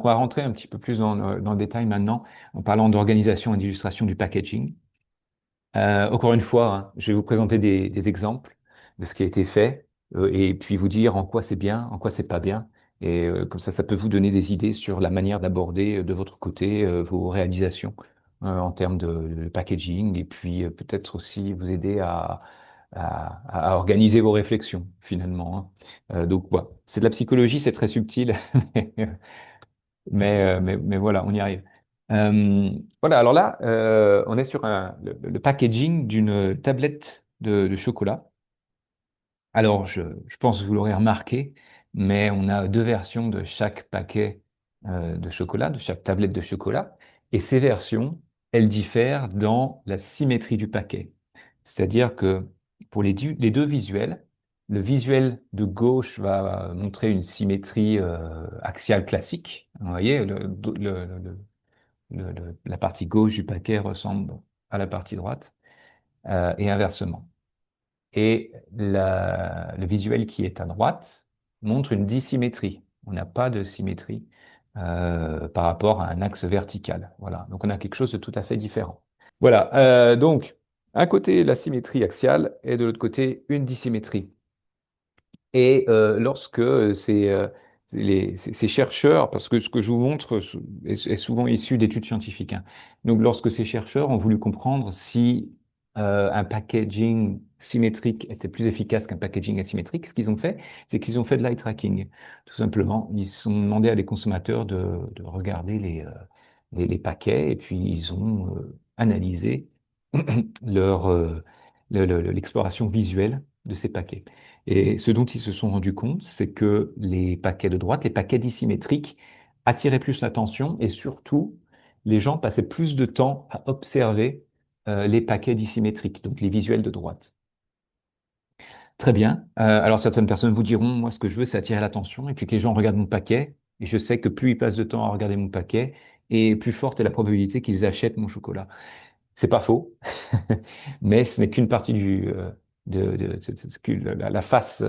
on va rentrer un petit peu plus dans le détail maintenant en parlant d'organisation et d'illustration du packaging. Encore une fois, hein, je vais vous présenter des exemples de ce qui a été fait et puis vous dire en quoi c'est bien, en quoi c'est pas bien. Et comme ça peut vous donner des idées sur la manière d'aborder de votre côté vos réalisations en termes de packaging et puis peut-être aussi vous aider à organiser vos réflexions finalement, hein. Donc voilà, c'est de la psychologie, c'est très subtil, mais voilà, on y arrive. Euh, voilà, alors là, on est sur le packaging d'une tablette de chocolat. Alors, je pense que vous l'aurez remarqué, mais on a deux versions de chaque paquet de chocolat, de chaque tablette de chocolat. Et ces versions, elles diffèrent dans la symétrie du paquet. C'est-à-dire que pour les deux visuels, le visuel de gauche va montrer une symétrie axiale classique. Vous voyez, la partie gauche du paquet ressemble à la partie droite, et inversement. Et le visuel qui est à droite montre une dissymétrie. On n'a pas de symétrie par rapport à un axe vertical. Voilà. Donc on a quelque chose de tout à fait différent. Voilà. Donc, un côté la symétrie axiale et de l'autre côté une dissymétrie. Et lorsque ces chercheurs, parce que ce que je vous montre est souvent issu d'études scientifiques, hein. Donc lorsque ces chercheurs ont voulu comprendre si un packaging symétrique était plus efficace qu'un packaging asymétrique, ce qu'ils ont fait, c'est qu'ils ont fait de l'eye tracking. Tout simplement, ils ont demandé à des consommateurs de regarder les paquets et puis ils ont analysé leur, l'exploration visuelle de ces paquets. Et ce dont ils se sont rendus compte, c'est que les paquets de droite, les paquets dissymétriques, attiraient plus l'attention et surtout, les gens passaient plus de temps à observer les paquets dissymétriques, donc les visuels de droite. Très bien. Alors certaines personnes vous diront, moi ce que je veux, c'est attirer l'attention et puis que les gens regardent mon paquet. Et je sais que plus ils passent de temps à regarder mon paquet, et plus forte est la probabilité qu'ils achètent mon chocolat. C'est pas faux, mais ce n'est qu'une partie c'est que la face,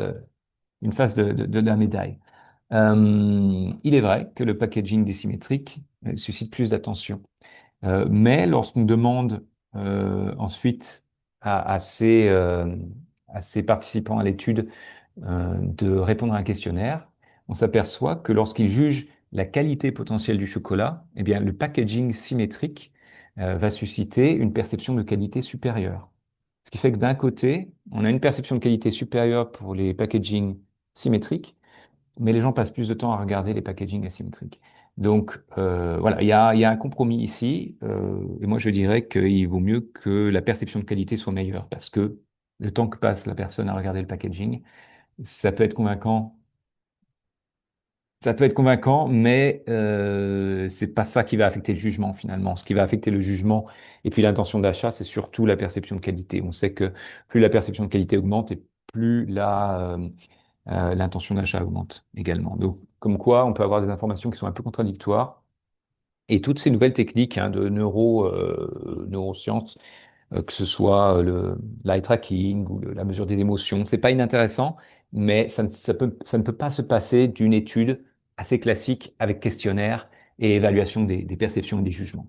une face de la médaille. Il est vrai que le packaging dissymétrique suscite plus d'attention. Mais lorsqu'on demande ensuite à ces participants à l'étude de répondre à un questionnaire, on s'aperçoit que lorsqu'ils jugent la qualité potentielle du chocolat, eh bien, le packaging symétrique va susciter une perception de qualité supérieure. Ce qui fait que d'un côté, on a une perception de qualité supérieure pour les packaging symétriques, mais les gens passent plus de temps à regarder les packaging asymétriques. Donc voilà, il y a un compromis ici, et moi je dirais qu'il vaut mieux que la perception de qualité soit meilleure, parce que le temps que passe la personne à regarder le packaging, ça peut être convaincant, ça peut être convaincant, mais c'est pas ça qui va affecter le jugement finalement. Ce qui va affecter le jugement et puis l'intention d'achat, c'est surtout la perception de qualité. On sait que plus la perception de qualité augmente et plus l'intention d'achat augmente également. Donc, comme quoi, on peut avoir des informations qui sont un peu contradictoires. Et toutes ces nouvelles techniques hein, de neurosciences, que ce soit l'eye tracking ou la mesure des émotions, c'est pas inintéressant, mais ça ne peut pas se passer d'une étude assez classique avec questionnaire et évaluation des perceptions et des jugements.